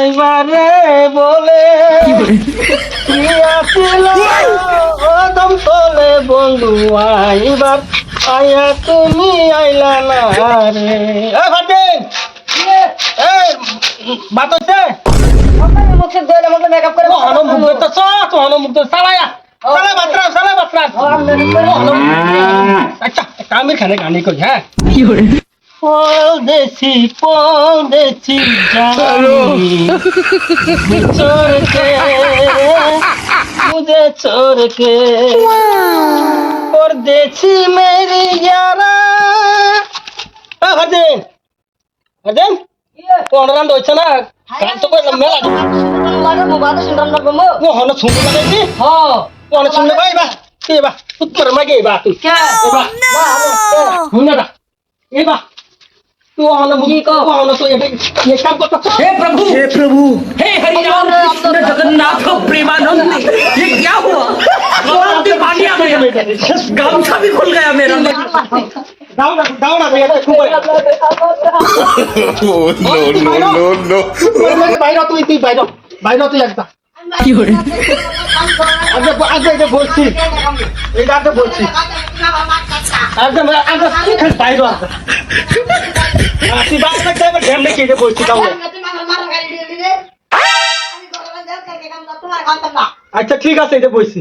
আইবারে বলে দম তোলে বন্ধু আইবার আয়া তুমি আইলা না রে ফাটিং বাত হচ্ছে মুখে দইলে মতো মেকআপ করে হনো মুখ তো হনো মুখ তো সালায়া সালা বাতরা আচ্ছা কামির খানে গানি কই হ্যাঁ পলদেছি জানি छोड़ के मुझे छोड़ के परदेसी मेरी यारा हरदेन हरदेन কোন রান হইছে না গান তো কইলাম মেলা লাগে মোবাইল শুনলাম না গো ও হন শুনতে লাগাইছি হ্যাঁ কোন শুনলে ভাই বা কে বা উত্তর মাগে বা তুই কে বা শুন না এ বা तू आना मुझे को आना तो ये काम करता हे प्रभु हे हरि राम कृष्ण जगन्नाथ प्रेमानंद ये क्या हुआ तुरंत पानी आ गया गामछा भी खुल गया मेरा डाउन आ गया खूब no. বাইরে তুই বাইরে তুই একটা কি হরে আগে এটা বলছি এটা আগে বলছি একদম আগে কি বাইরে আছে তুই বাস না যাবে ঢেম নাকি এটা বলছি তাহলে আচ্ছা ঠিক আছে এটা বলছি